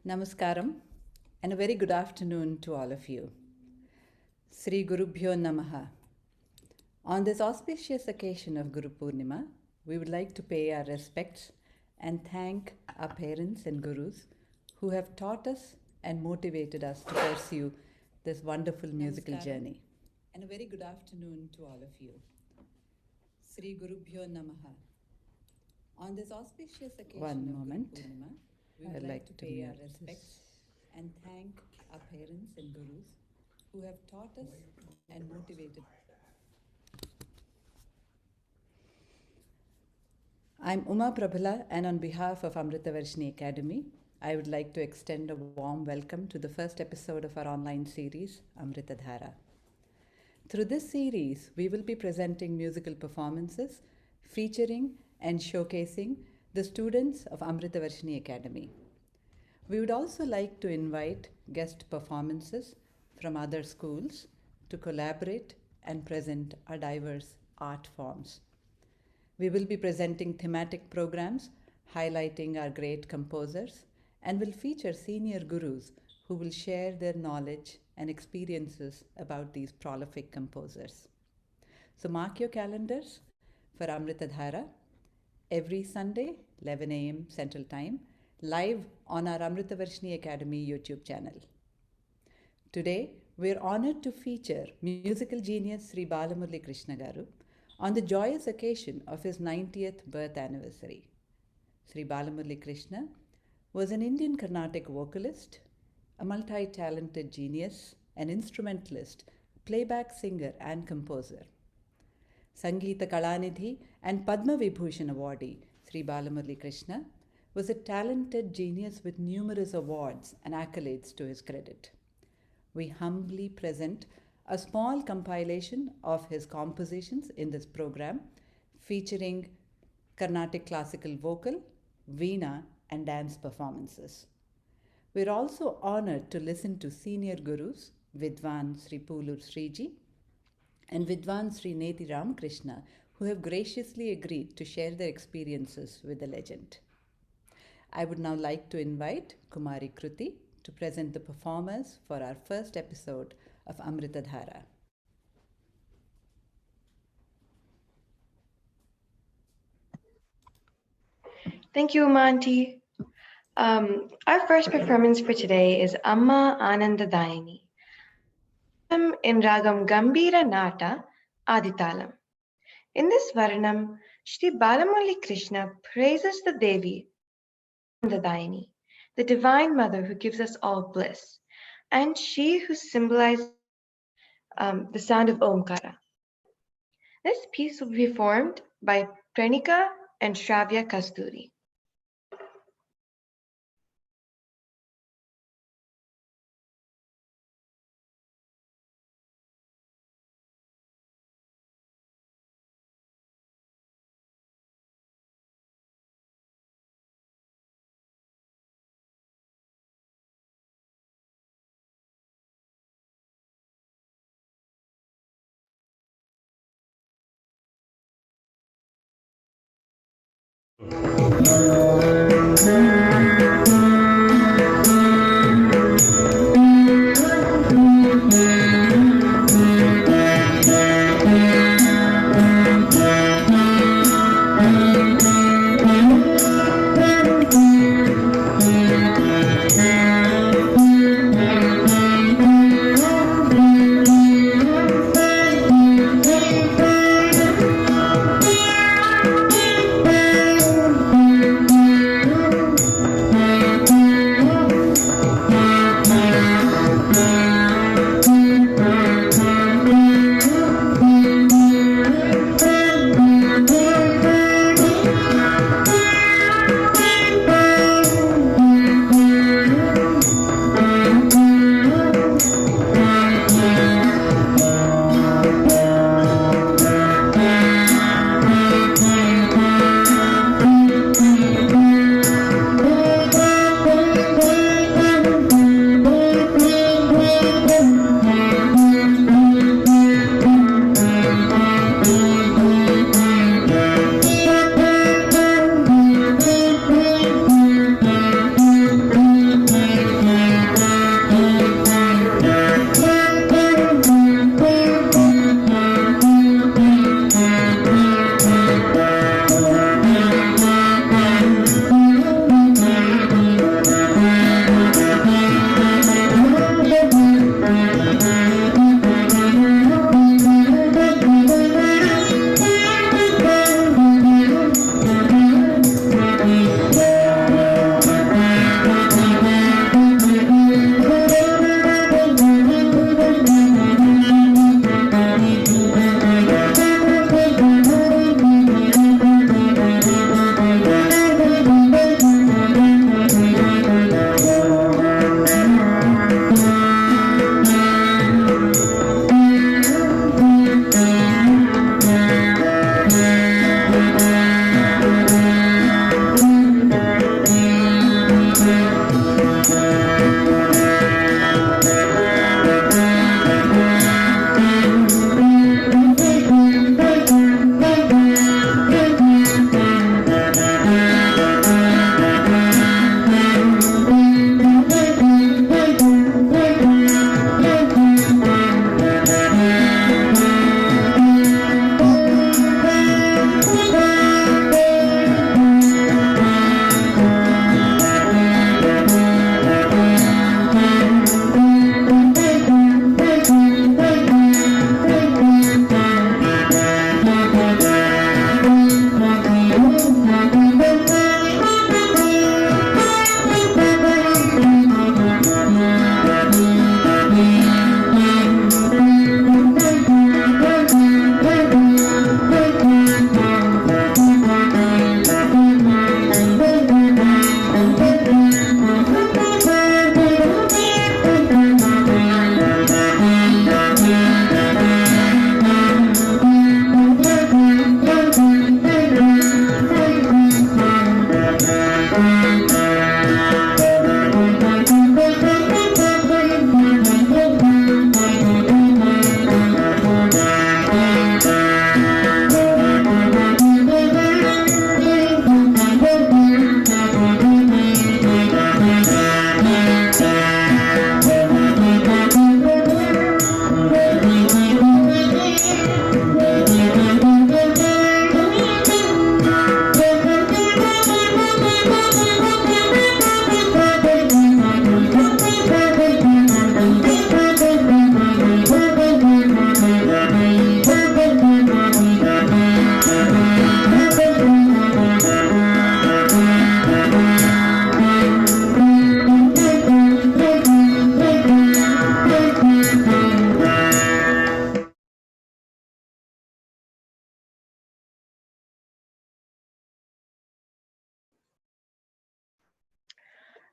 Namaskaram and a very good afternoon to all of you. Sri Gurubhyo Namaha. On this auspicious occasion of Guru Purnima, we would like to pay our respects and thank our parents and gurus who have taught us and motivated us to pursue this wonderful musical journey. And a very good afternoon to all of you. Sri Gurubhyo Namaha. On this auspicious occasion of Guru Purnima, we would like to pay our respects and thank our parents and gurus who have taught us and motivated. I'm Uma Prabhala, and on behalf of Amritadhara Academy, I would like to extend a warm welcome to the first episode of our online series, Amritadhara. Through this series, we will be presenting musical performances featuring and showcasing the students of Amritadhara Academy. We would also like to invite guest performances from other schools to collaborate and present our diverse art forms. We will be presenting thematic programs highlighting our great composers and will feature senior gurus who will share their knowledge and experiences about these prolific composers. So mark your calendars for Amritadhara every Sunday, 11 a.m. Central Time, live on our Amritadhara Academy YouTube channel. Today, we are honored to feature musical genius Sri Balamuralikrishna Garu on the joyous occasion of his 90th birth anniversary. Sri Balamuralikrishna was an Indian Carnatic vocalist, a multi-talented genius, an instrumentalist, playback singer and composer. Sangeeta Kalanidhi and Padma Vibhushan awardee Sri Balamuralikrishna was a talented genius with numerous awards and accolades to his credit. We humbly present a small compilation of his compositions in this program featuring Carnatic classical vocal, veena and dance performances. We are also honored to listen to senior gurus Vidwan Sri Pulur Sriji and Vidwan Sri Neti Ramakrishna, who have graciously agreed to share their experiences with the legend. I would now like to invite Kumari Kruti to present the performers for our first episode of Amritadhara. Thank you, Auntie. Our first performance for today is Amma Anandadayini in Ragam Gambira Nata Aditalam. In this Varnam, Shri Balamuralikrishna praises the Devi Anandadayini, the Divine Mother who gives us all bliss, and she who symbolizes the sound of Omkara. This piece will be performed by Pranika and Shravya Kasturi.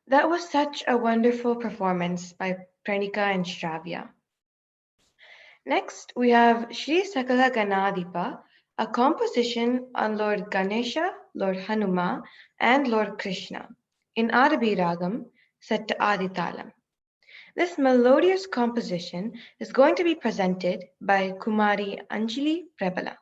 That was such a wonderful performance by Pranika and Shravya. Next, we have Sri Sakala Ganadipa, a composition on Lord Ganesha, Lord Hanuma, and Lord Krishna, in Arabi Ragam, set to Aditalam. This melodious composition is going to be presented by Kumari Anjali Prebala.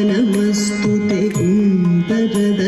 नमस्तुते कुन्दरद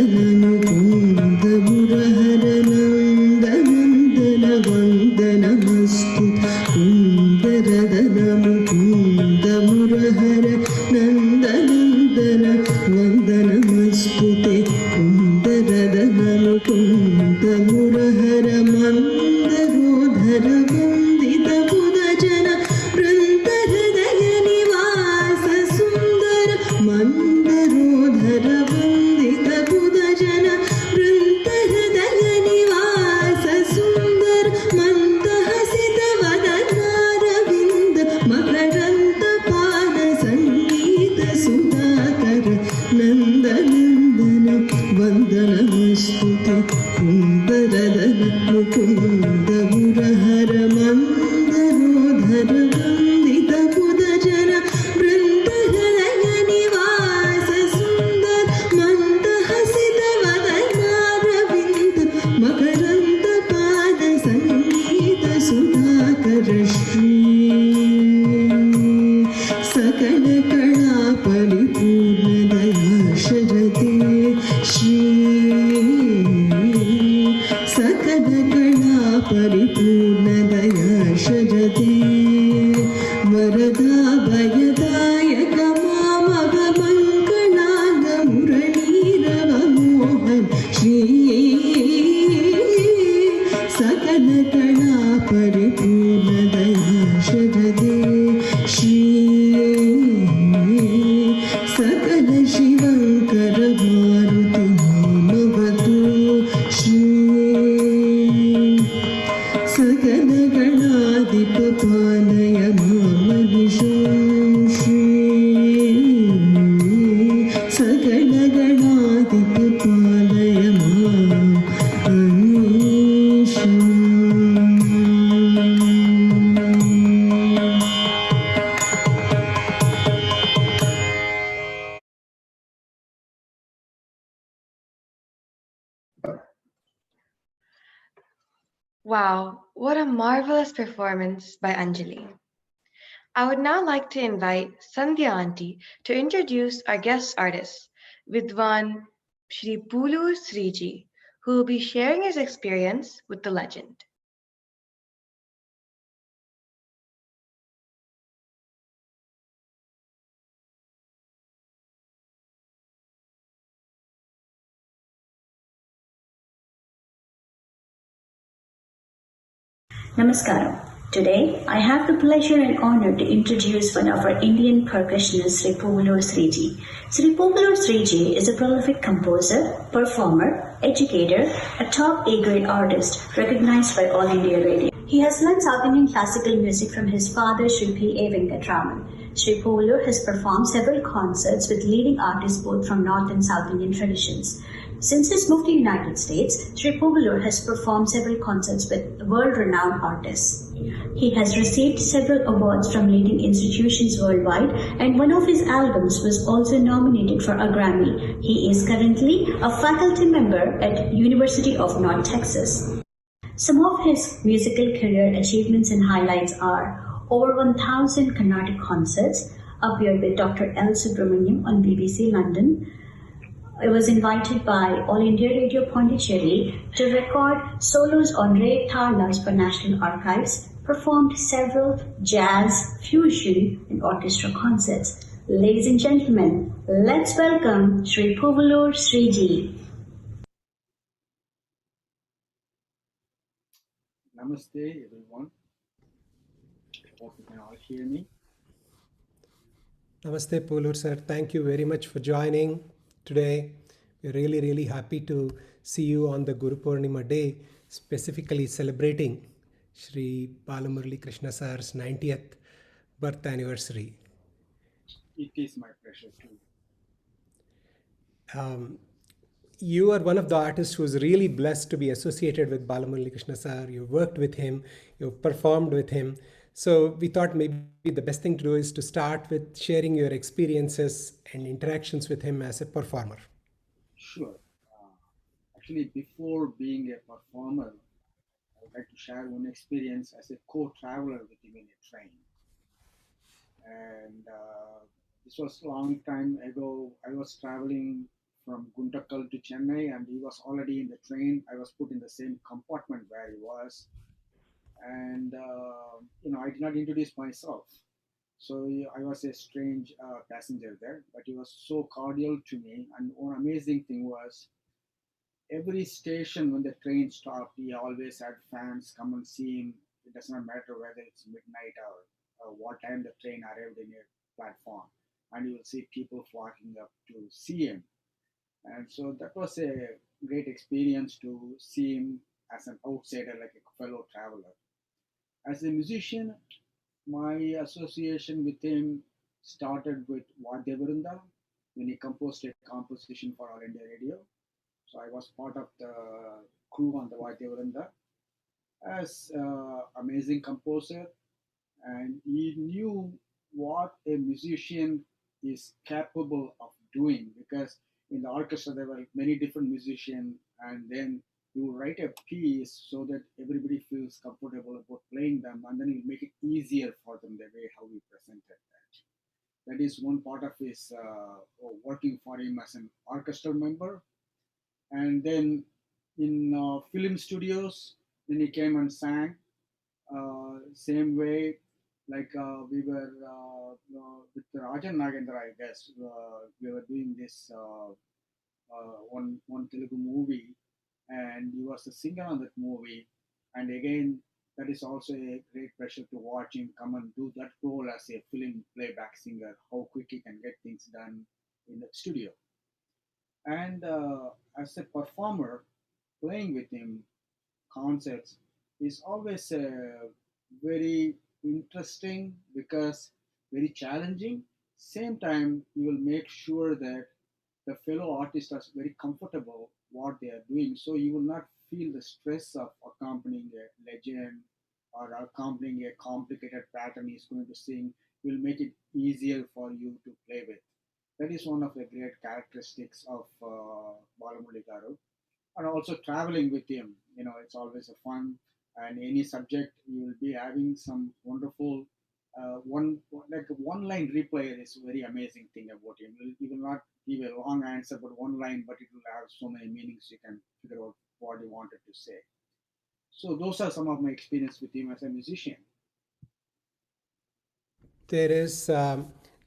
नन्दन वन्दनमस्तुते कुन्दरदन मुकुन्द मुरहर मन्दरोधर वन्दित पुदजन वृन्दहृदय निवास सुन्दर मन्दहसित वदनारविन्द मकरन्द पाद सङ्गीत सुधाकर श्री सकल कला परिपूर्ण दयाशरते श्री सकल कला परिपूर्ण दयाशरते वरदा भयदायक मामग मङ्गलांग मुरलीरव मोहन श्री सकल कला परिपूर्ण दयाशरते श्री सकल शिवङ्कर मारुति नामवतु श्री सकल गणाधिप पालय मामनिशं श्री सकल गणाधिप पालय मामनिशम् Wow, what a marvelous performance by Anjali. I would now like to invite Sandhya Aunty to introduce our guest artist, Vidwan Shri Pulu Sriji, who will be sharing his experience with the legend. Namaskaram. Today, I have the pleasure and honor to introduce one of our Indian percussionists, Sri Puvallur Sriji. Sri Puvallur Sriji is a prolific composer, performer, educator, a top A-grade artist recognized by All India Radio. He has learned South Indian classical music from his father, Sri P. A. Venkatraman. Sri Puvallur has performed several concerts with leading artists both from North and South Indian traditions. Since his move to the United States, Sri Puvallur has performed several concerts with world-renowned artists. He has received several awards from leading institutions worldwide, and one of his albums was also nominated for a Grammy. He is currently a faculty member at University of North Texas. Some of his musical career achievements and highlights are over 1,000 Carnatic concerts, appeared with Dr. L. Subramaniam on BBC London. I was invited by All India Radio Pondicherry to record solos on Ray Tarlas for National Archives, performed several jazz, fusion, and orchestra concerts. Ladies and gentlemen, let's welcome Sri Puvallur Sriji. Namaste, everyone. Hope you can all hear me. Namaste, Puvallur sir. Thank you very much for joining today. We're really happy to see you on the Guru Purnima day, specifically celebrating Shri Balamuralikrishna sir's 90th birth anniversary. It is my pleasure too. You are one of the artists who is really blessed to be associated with Balamuralikrishna sir. You've worked with him, you've performed with him. So we thought maybe the best thing to do is to start with sharing your experiences and interactions with him as a performer. Sure. Actually, before being a performer, I would like to share one experience as a co-traveler with him in a train. And this was a long time ago. I was traveling from Guntakal to Chennai, and he was already in the train. I was put in the same compartment where he was. And, I did not introduce myself. So I was a strange passenger there, but he was so cordial to me. And one amazing thing was, every station when the train stopped, he always had fans come and see him. It does not matter whether it's midnight or what time the train arrived in a platform. And you will see people flocking up to see him. And so that was a great experience to see him as an outsider, like a fellow traveler. As a musician, my association with him started with Vadyavrunda, when he composed a composition for All India Radio. So I was part of the crew on the Vaidya Vranda as amazing composer, and he knew what a musician is capable of doing, because in the orchestra there were many different musicians, and then you write a piece so that everybody feels comfortable about playing them, and then you make it easier for them the way how we presented that. That is one part of his working for him as an orchestral member. And then in film studios, when he came and sang, same way, like we were with Rajan Nagendra, I guess, we were doing this one Telugu movie, and he was a singer on that movie. And again, that is also a great pleasure to watch him come and do that role as a film playback singer. How quick he can get things done in the studio, and as a performer, playing with him concerts is always very interesting because very challenging. Same time, you will make sure that the fellow artists are very comfortable what they are doing, so you will not feel the stress of accompanying a legend or accompanying a complicated pattern he's going to sing. Will make it easier for you to play with. That is one of the great characteristics of Balamuralikrishna. And also traveling with him, it's always a fun, and any subject you will be having some wonderful like one line replay is a very amazing thing about him. He will not give a long answer but one line, but it will have so many meanings you can figure out what he wanted to say. So those are some of my experience with him as a musician. There is a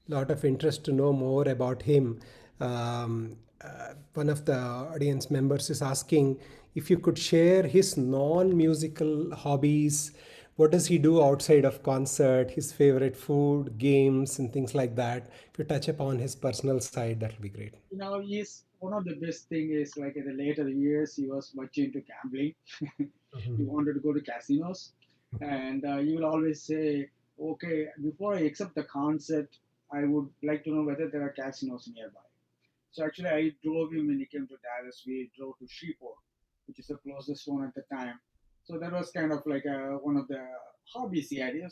lot of interest to know more about him. One of the audience members is asking if you could share his non-musical hobbies. What does he do outside of concert? His favorite food, games, and things like that. If you touch upon his personal side, that will be great. He's one of the best thing is like in the later years he was much into gambling. He Mhm. wanted to go to casinos, and he will always say, "Okay, before I accept the concept, I would like to know whether there are casinos nearby." So actually, I drove him when he came to Dallas. We drove to Shreveport, which is the closest one at the time. So that was kind of like one of the hobbies he had. He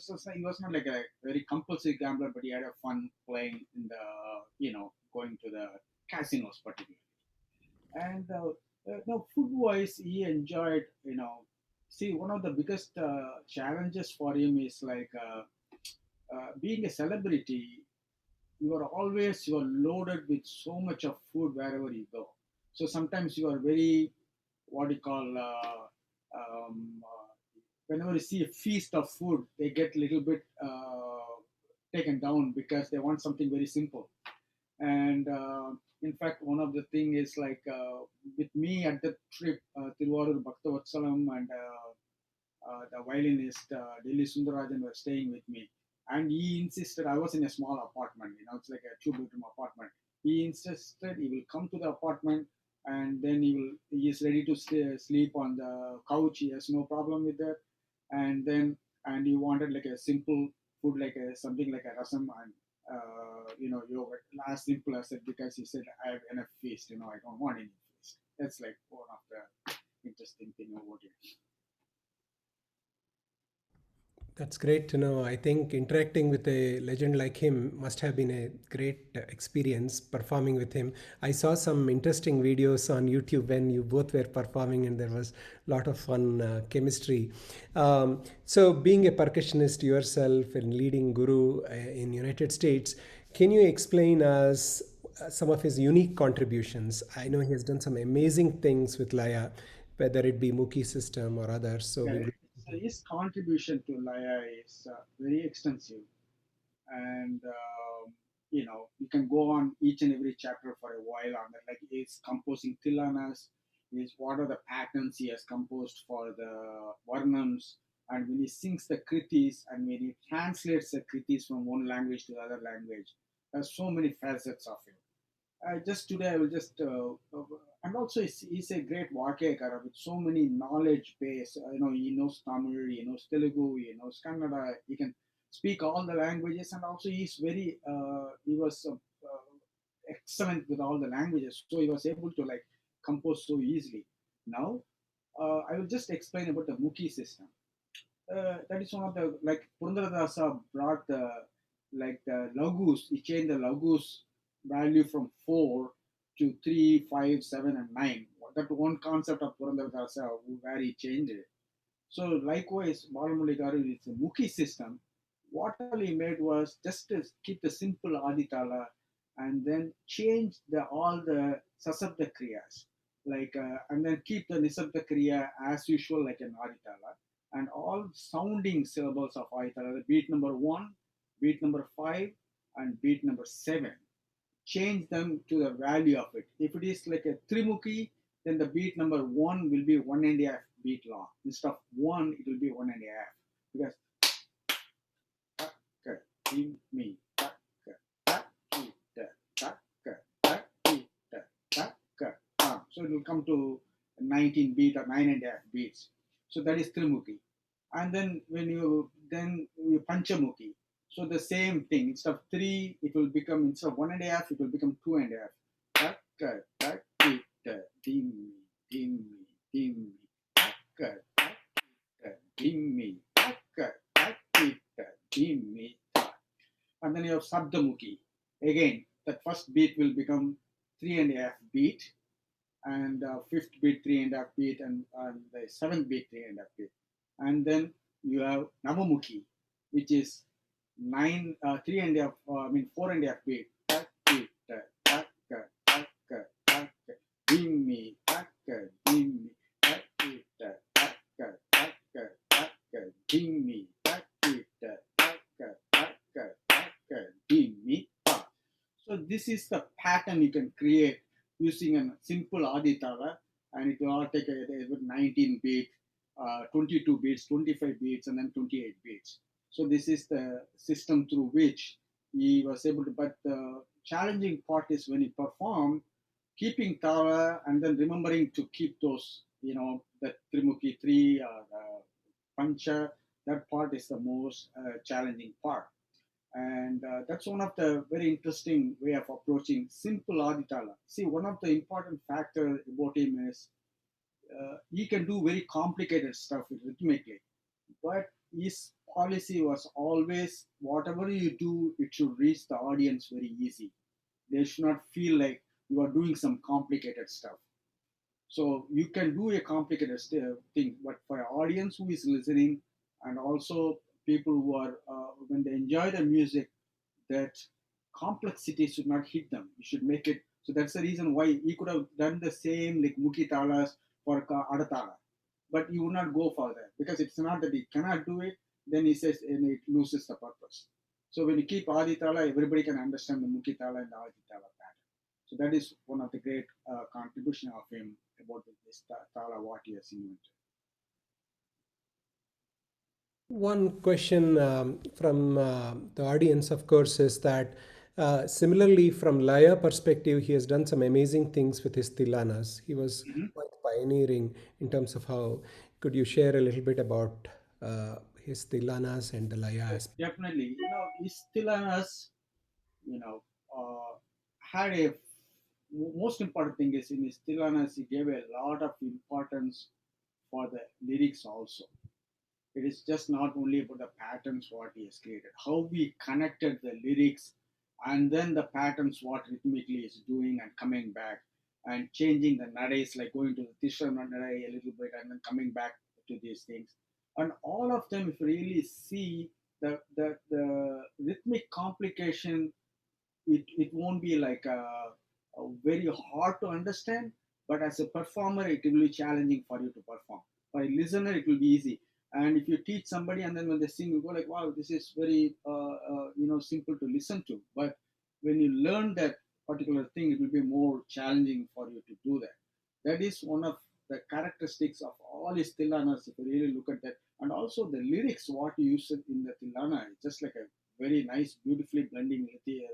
was not like a very compulsive gambler, but he had a fun playing in the, going to the casinos particularly. And no, food wise, he enjoyed, see, one of the biggest challenges for him is like being a celebrity, you are loaded with so much of food wherever you go. So sometimes you are very, what do you call, whenever you see a feast of food, they get a little bit taken down because they want something very simple. And in fact, one of the thing is like with me at the trip, Tiruvarur Bhaktavatsalam and the violinist Delhi Sundarajan were staying with me, and he insisted. I was in a small apartment, it's like a two-bedroom apartment. He insisted he will come to the apartment, and then he is ready to sleep on the couch. He has no problem with that, and then and he wanted like a simple food, like something like a rasam and yogurt, as simple as it, because he said I have enough feast. I don't want any feast. That's like one of the interesting thing about it. That's great to know. I think interacting with a legend like him must have been a great experience performing with him. I saw some interesting videos on YouTube when you both were performing, and there was a lot of fun chemistry. So, being a percussionist yourself and leading guru in United States, can you explain us some of his unique contributions? I know he has done some amazing things with Laya, whether it be Mookie system or others. So, Yeah, we would. so his contribution to Laya is very extensive, and you can go on each and every chapter for a while on that. Like he's composing tilanas, is what are the patterns he has composed for the varnams, and when he sings the kritis, and when he translates the kritis from one language to the other language, there's so many facets of him. Just today, I will just, and also he's a great Vakekara with so many knowledge base. He knows Tamil, he knows Telugu, he knows Kannada. He can speak all the languages, and also he was excellent with all the languages, so he was able to like compose so easily. Now, I will just explain about the Muki system. That is one of the like Purandaradasa brought the like the lagus. He changed the lagus value from 4 to 3, 5, 7, and 9. That one concept of Purandaradasa where he changed it. So likewise, Balamuralikrishna is a Mukhi system. What all he made was just to keep the simple Aditala and then change all the Sasabda Kriyas. And then keep the Nisabda Kriya as usual like an Aditala. And all sounding syllables of Aditala, the beat number 1, beat number 5, and beat number 7. Change them to the value of it. If it is like a Trimukhi, then the beat number 1 will be 1.5 beat long. Instead of 1, it will be 1.5. Because me, so it will come to 19 beat or 9.5 beats. So that is Trimukhi. And then when you Panchamukhi, so the same thing. Instead of 3, it will become, instead of 1.5, it will become 2.5. And then you have Sabdamuki. Again, that first beat will become 3.5 beat, and fifth beat 3.5 beat, and the seventh beat 3.5 beat. And then you have Navamuki, which is 3.5, 4.5 beat. Dimmi, dimmi, dimmi, dimmi. So this is the pattern you can create using a simple Aditala, and it will all take 19 beat, 22 beats, 25 beats, and then 28 beats. So this is the system through which he was able to. But the challenging part is when he performed, keeping Tara and then remembering to keep those, the Trimukhi 3, Pancha. That part is the most challenging part. And that's one of the very interesting way of approaching simple Aditala. See, one of the important factor about him is he can do very complicated stuff rhythmically, but his policy was always whatever you do, it should reach the audience very easy. They should not feel like you are doing some complicated stuff. So you can do a complicated thing, but for an audience who is listening, and also people who are when they enjoy the music, that complexity should not hit them. You should make it. So that's the reason why he could have done the same like Mukhi Talas for Adatala, but he would not go for that because it's not that he cannot do it. Then he says, and it loses the purpose. So when you keep Aditala, everybody can understand the Mukhi Tala and the Aditala pattern. So that is one of the great contribution of him about this Tala, what he has invented. One question from the audience, of course, is that similarly, from Laya perspective, he has done some amazing things with his tilanas. He was quite pioneering in terms of how. Could you share a little bit about his tilanas and the Laya aspect? Definitely, his tilanas, had a most important thing is in his tilanas he gave a lot of importance for the lyrics also. It is just not only about the patterns what he has created, how we connected the lyrics and then the patterns what rhythmically is doing and coming back and changing the nades, like going to the Tishrana nade a little bit and then coming back to these things. And all of them, if you really see the rhythmic complication, it won't be like a very hard to understand, but as a performer, it will be challenging for you to perform. For a listener, it will be easy. And if you teach somebody and then when they sing, you go like, wow, this is very simple to listen to. But when you learn that particular thing, it will be more challenging for you to do that. That is one of the characteristics of all his tilanas. If you really look at that, and also the lyrics, what you use in the tilana, it's just like a very nice, beautifully blending the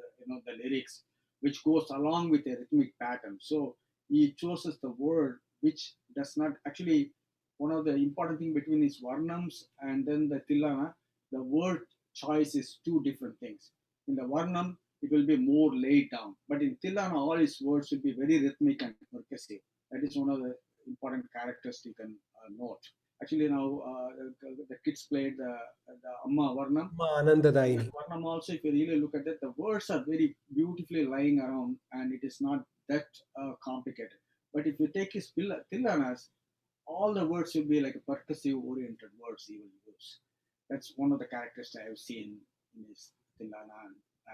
lyrics, which goes along with a rhythmic pattern. So he chooses the word which does not actually. One of the important thing between his varnams and then the tilana, the word choice is two different things. In the varnam, it will be more laid down. But in Tilana, all his words will be very rhythmic and percussive. That is one of the important characteristics you can note. Actually, now the kids played the Amma Varnam. Anandadaini. Varnam also, if you really look at it, the words are very beautifully lying around, and it is not that complicated. But if you take his Tillanas, all the words will be like a percussive oriented words he will use. That's one of the characteristics I have seen in his Tillana,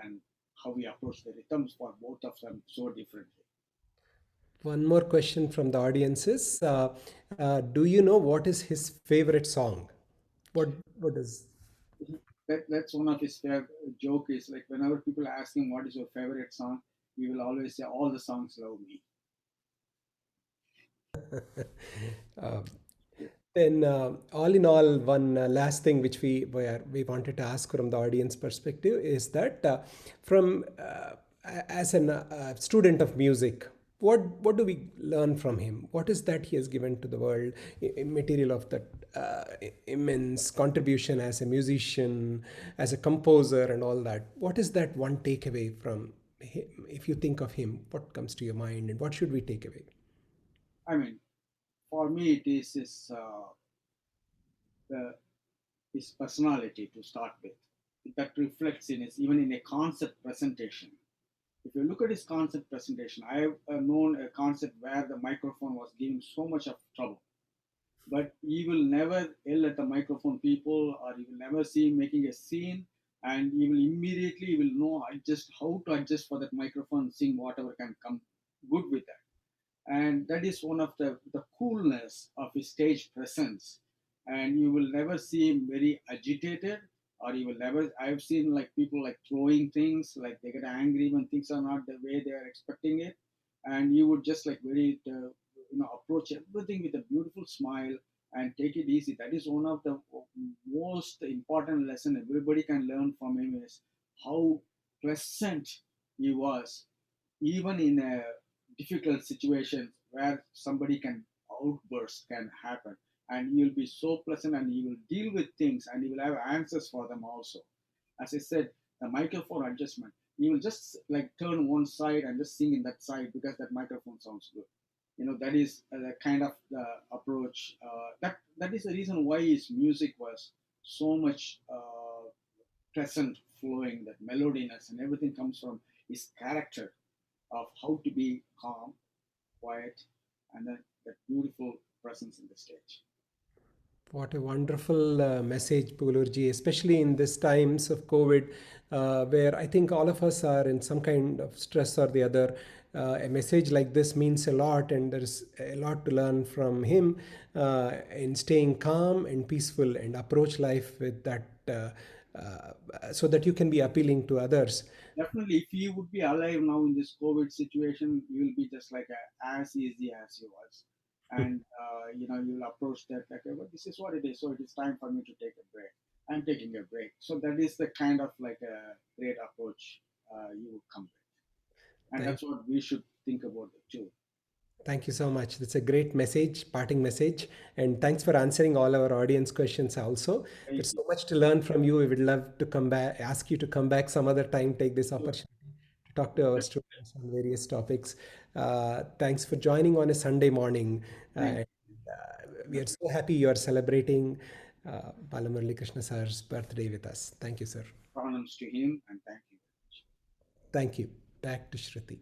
and how we approach the rhythms for both of them so differently. One more question from the audience is, do you know what is his favorite song? What is? That's one of his favorite joke is like whenever people ask him what is your favorite song, he will always say all the songs love me. Uh, then, all in all, one last thing which we wanted to ask from the audience perspective is that from as a student of music, what do we learn from him? What is that he has given to the world? Material of that immense contribution as a musician, as a composer, and all that. What is that one takeaway from him? If you think of him, what comes to your mind, and what should we take away? I mean, for me, it is the, his personality to start with. That reflects in his, even in a concept presentation. If you look at his concept presentation, I have known a concept where the microphone was giving so much of trouble. But he will never yell at the microphone people, or he will never see him making a scene, and he will immediately he will know adjust how to adjust for that microphone, sing whatever can come good with that. And that is one of the coolness of his stage presence. And you will never see him very agitated, or you will never, I've seen like people like throwing things, like they get angry when things are not the way they are expecting it. And you would just like very approach everything with a beautiful smile and take it easy. That is one of the most important lesson everybody can learn from him, is how pleasant he was, even in a difficult situation where somebody can outburst can happen, and he will be so pleasant, and he will deal with things, and he will have answers for them also. As I said, the microphone adjustment, he will just like turn one side and just sing in that side because that microphone sounds good. That is the kind of the approach, that is the reason why his music was so much pleasant flowing, that melodiness and everything comes from his character of how to be calm, quiet, and then that beautiful presence in the stage. What a wonderful message, Pulurji, especially in these times of COVID, where I think all of us are in some kind of stress or the other. A message like this means a lot, and there's a lot to learn from him in staying calm and peaceful and approach life with that, so that you can be appealing to others. Definitely, if he would be alive now in this COVID situation, you will be just like as easy as he was. And you will approach that like, well, this is what it is, so it is time for me to take a break. I'm taking a break. So that is the kind of like a great approach you would come with, and Thank, that's what we should think about it too. thank you so much. That's a great message, parting message. And thanks for answering all our audience questions also. Thank There's you. so much to learn from you. We would love to come back, ask you to come back some other time, take this Sure. opportunity to talk to our students on various topics. Thanks for joining on a Sunday morning. Thank We are so happy you are celebrating Balamuralikrishna sir's birthday with us. Thank you, sir. pranams to him, and thank you. Thank you. Back to Shruti.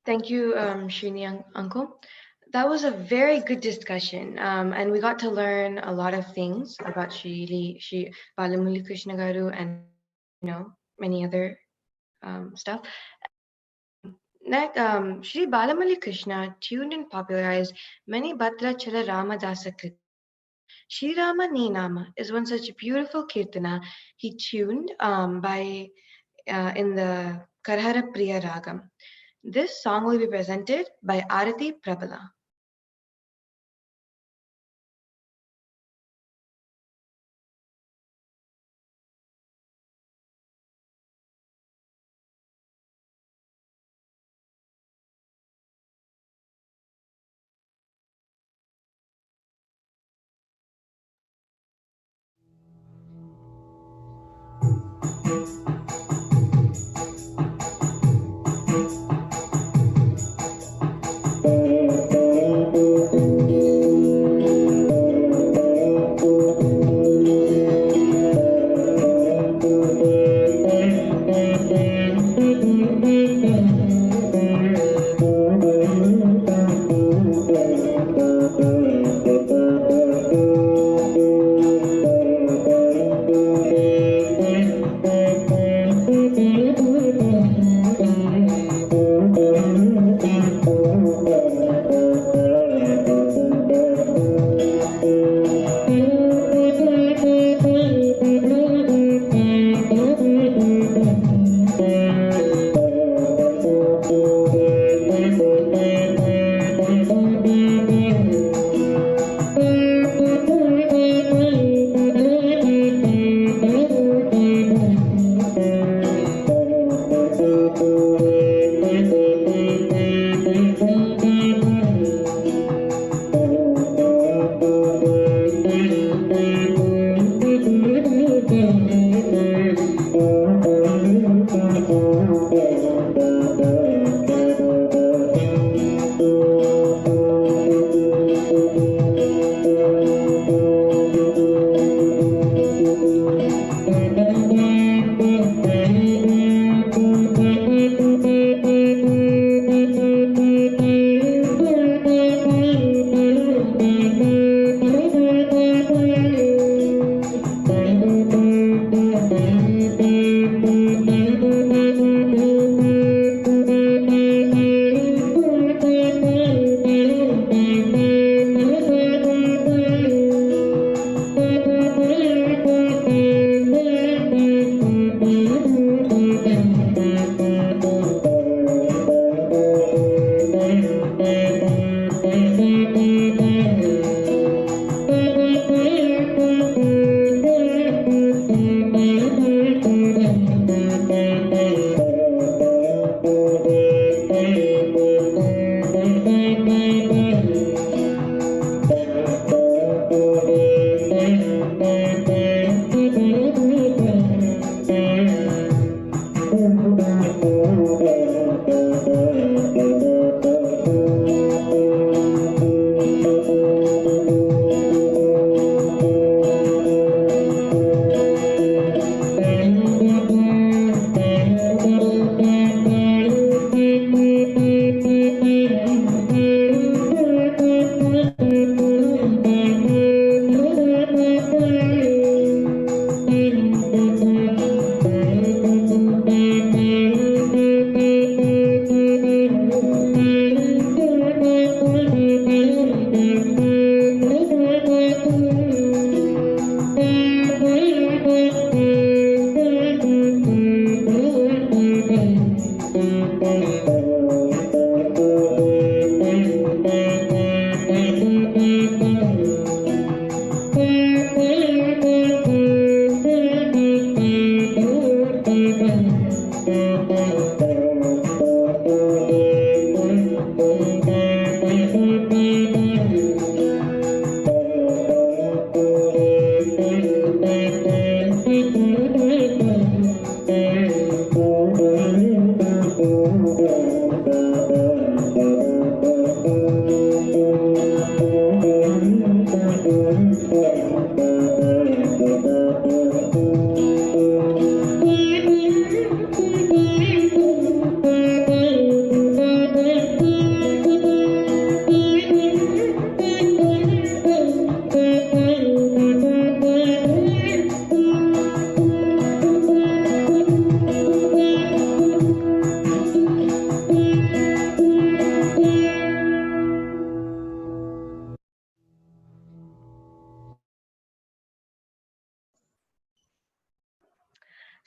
Thank you, Srini Uncle. That was a very good discussion, and we got to learn a lot of things about Shri Balamuli Krishna Garu, and many other stuff. Next, Shri Balamuli Krishna tuned and popularized many Bhadrachala Ramadasa kirtana. Shri Rama Ninama is one such beautiful kirtana he tuned by in the Karhara Priya Ragam. This song will be presented by Arati Prabala.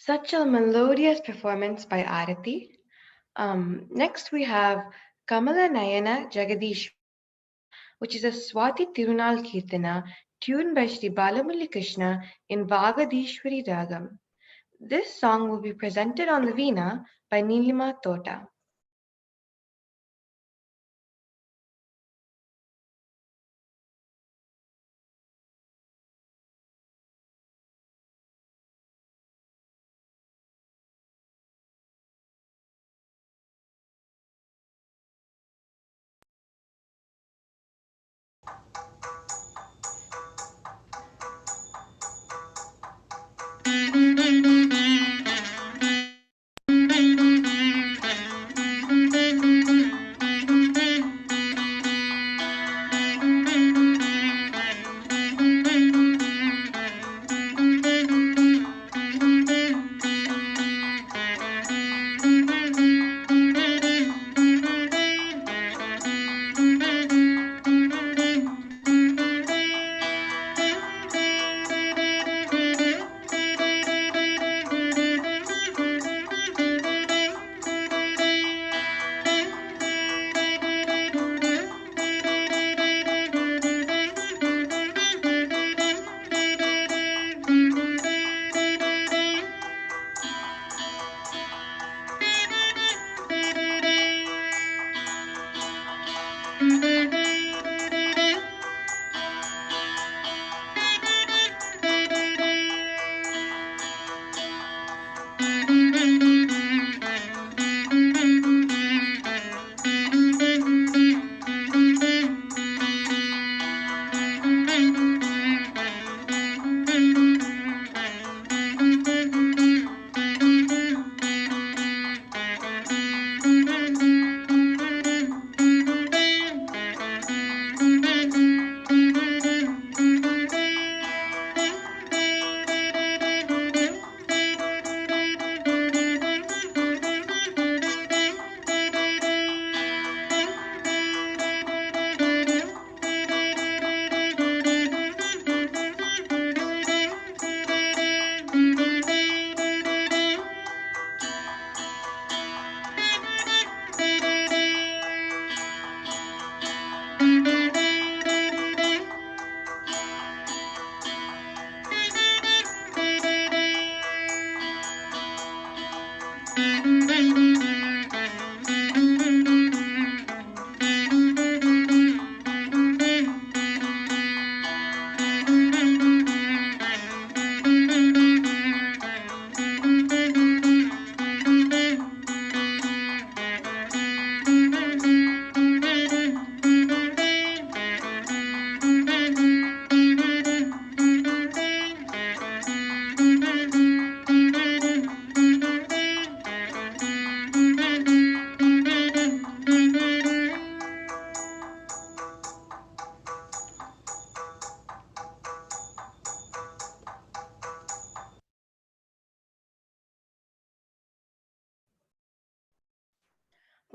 Such a melodious performance by Arati. Next we have Kamala Nayana Jagadish, which is a Swati Tirunal Kirtana tuned by Sri Balamuralikrishna in Vagadishwari Ragam. This song will be presented on the Veena by Nilima Tota.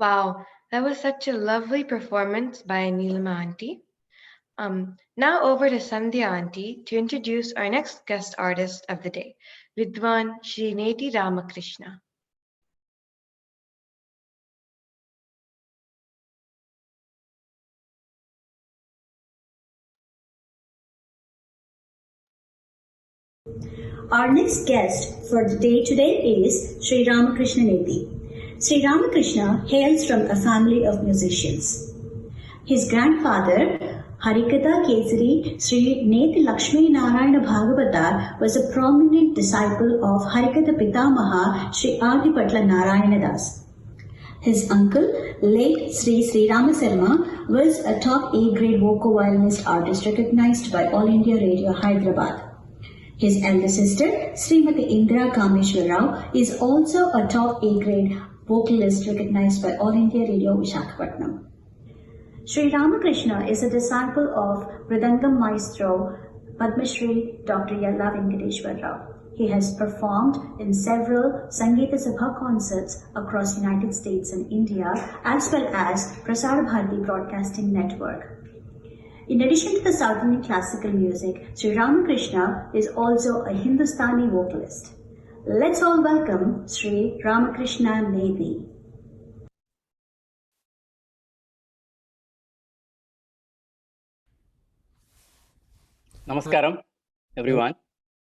Wow, that was such a lovely performance by Neelima Auntie. Now over to Sandhya Auntie to introduce our next guest artist of the day, Vidwan Srineti Ramakrishna. Our next guest for the day today is Sri Ramakrishna Neti. Sri Ramakrishna hails from a family of musicians. His grandfather, Harikatha Kesari Sri Neti Lakshmi Narayana Bhagavatar, was a prominent disciple of Harikatha Pitamaha Sri Adipatla Narayana Das. His uncle, late Sri Rama Sarma, was a top A-grade vocal violinist artist recognized by All India Radio Hyderabad. His elder sister, Srimati Indra Kameshwar Rao, is also a top A-grade vocalist recognized by All India Radio Visakhapatnam. Sri Ramakrishna is a disciple of Mridangam Maestro Padma Shri Dr. Yalla Venkateshwar Rao. He has performed in several Sangeeta Sabha concerts across the United States and India, as well as Prasar Bharati Broadcasting Network. In addition to the South Indian classical music, Sri Ramakrishna is also a Hindustani vocalist. Let's all welcome Sri Ramakrishna Nethi. Namaskaram, everyone.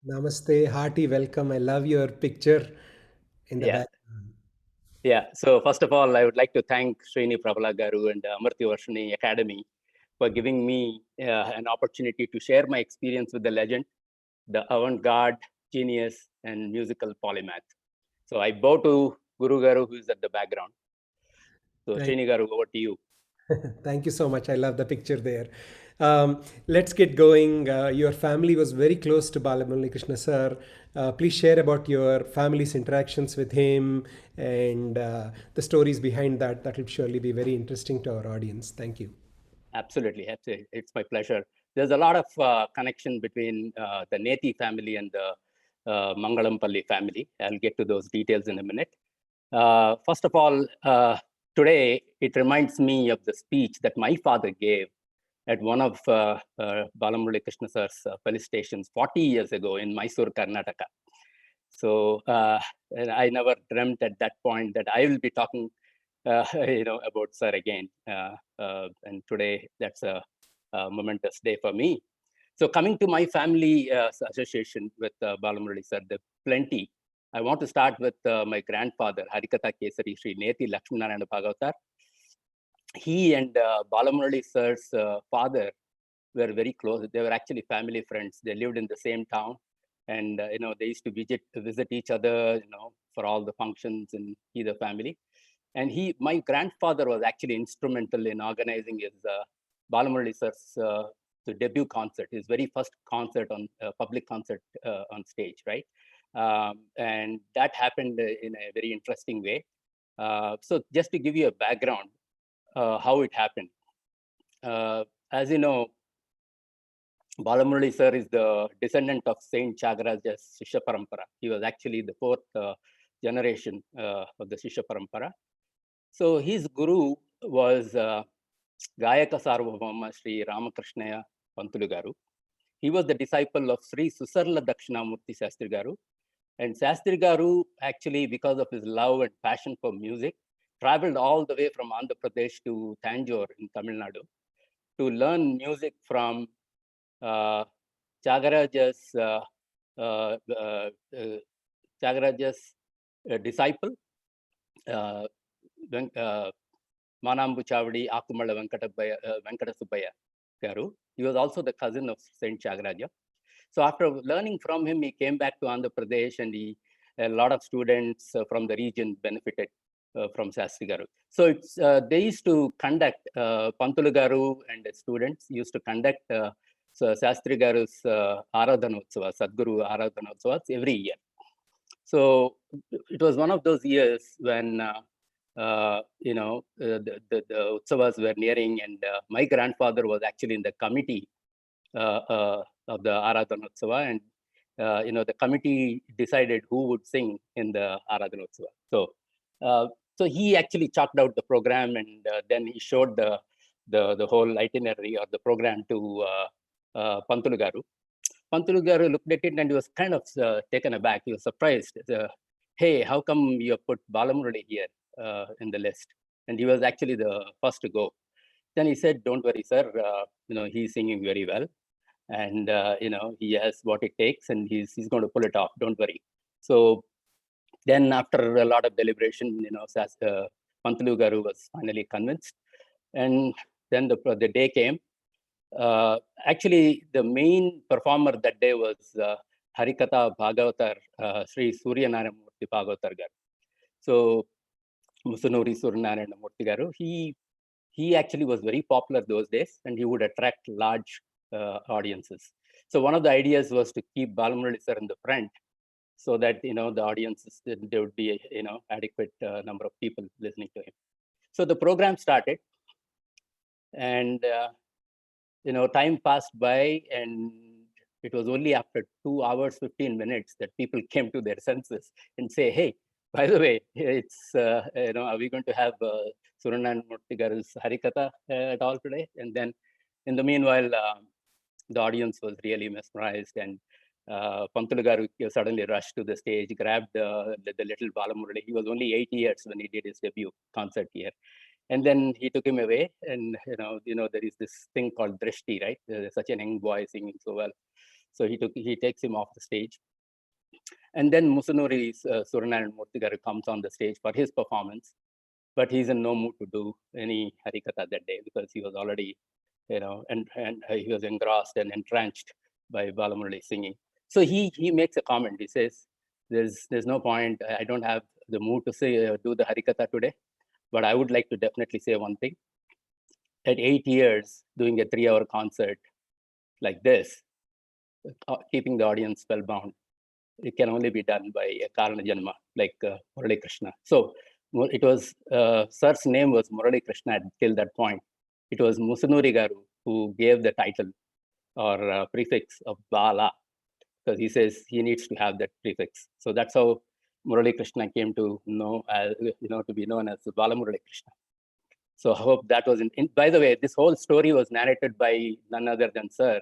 Namaste, hearty welcome. I love your picture in the back. Yeah. So first of all, I would like to thank Srini Prabhala Garu and Amritadhara Academy for giving me an opportunity to share my experience with the legend, the avant-garde genius and musical polymath. So I bow to Guru Garu, who is at the background. So Srini Garu, over to you. Thank you so much. I love the picture there. Let's get going. Your family was very close to Balamuralikrishna sir. Please share about your family's interactions with him and the stories behind that. That will surely be very interesting to our audience. Thank you. Absolutely. It's my pleasure. There's a lot of connection between the Nethi family and the Mangalampalli family. I'll get to those details in a minute. First of all, today, it reminds me of the speech that my father gave at one of Balamuralikrishna sir's felicitations 40 years ago in Mysore, Karnataka. So and I never dreamt at that point that I will be talking about sir again. And today, that's a momentous day for me. So coming to my family association with Balamurali sir, the plenty. I want to start with my grandfather, Harikatha Kesari Sri Nethi Lakshminarayana Bhagavatar. He and Balamurali sir's father were very close. They were actually family friends. They lived in the same town, and they used to visit each other, for all the functions in either family. And my grandfather was actually instrumental in organizing his Balamurali sir's the debut concert, his very first concert on public concert on stage, right? And that happened in a very interesting way. So just to give you a background, how it happened. As you know, Balamurali sir is the descendant of Saint Tyagaraja's Shishya Parampara. He was actually the fourth generation of the Shishya Parampara. So his guru was Gayaka Sarvabhauma Sri Ramakrishna Pantulu Garu. He was the disciple of Sri Susarla Dakshinamurti Sastri Garu. And Sastri Garu, actually, because of his love and passion for music, traveled all the way from Andhra Pradesh to Tanjore in Tamil Nadu to learn music from Tyagaraja's disciple, Manambu Chavadi Akumala Venkata Subbaya Garu. He was also the cousin of Saint Tyagaraja. So after learning from him, he came back to Andhra Pradesh, and a lot of students from the region benefited from Sastri Garu. So they used to conduct, Pantulu Garu and the students used to conduct Sastri Garu's Aradhanotsava, Sadguru Aradhanotsavas every year. So it was one of those years when the Utsavas were nearing, and my grandfather was actually in the committee of the Aradhanotsava, and the committee decided who would sing in the Aradhanotsava. So he actually chalked out the program, and then he showed the whole itinerary or the program to Pantulu Garu. Pantulu Garu looked at it and he was kind of taken aback. He was surprised. Hey, how come you have put Balamurali here in the list? And he was actually the first to go. Then he said, "Don't worry, sir. He's singing very well, and he has what it takes, and he's going to pull it off. Don't worry." So then, after a lot of deliberation, Pantulu Garu was finally convinced, and then the day came. Actually, the main performer that day was Harikatha Bhagavatar, Sri Suryanarayana Murthy Bhagavatar Garu. So Musunuri Suryanarayana Murthy Garu, he actually was very popular those days, and he would attract large audiences. So one of the ideas was to keep Balamurali sir in the front, so that the audiences, there would be adequate number of people listening to him. So the program started, and time passed by, and it was only after 2 hours 15 minutes that people came to their senses and say, "Hey, by the way, it's are we going to have Suryanarayana Murthy Garu's Harikatha at all today?" And then, in the meanwhile, the audience was really mesmerized, and Pantulu Garu suddenly rushed to the stage, grabbed the little Balamurali. He was only 8 years when he did his debut concert here. And then he took him away, and there is this thing called drishti, right? Such an young boy singing so well. So he takes him off the stage. And then Musunuri Suranaran Murthy Garu comes on the stage for his performance, but he's in no mood to do any Harikatha that day because he was already, and he was engrossed and entrenched by Balamurali singing. So he makes a comment. He says, "There's no point. I don't have the mood to say do the Harikatha today, but I would like to definitely say one thing. At 8 years, doing a 3-hour concert like this, keeping the audience spellbound, it can only be done by a Karana Janma like Muralikrishna." So it was, Sir's name was Muralikrishna till that point. It was Musunuri Garu who gave the title or prefix of Bala, because he says he needs to have that prefix. So that's how Muralikrishna came to know, to be known as Balamuralikrishna. So I hope that was, by the way, this whole story was narrated by none other than Sir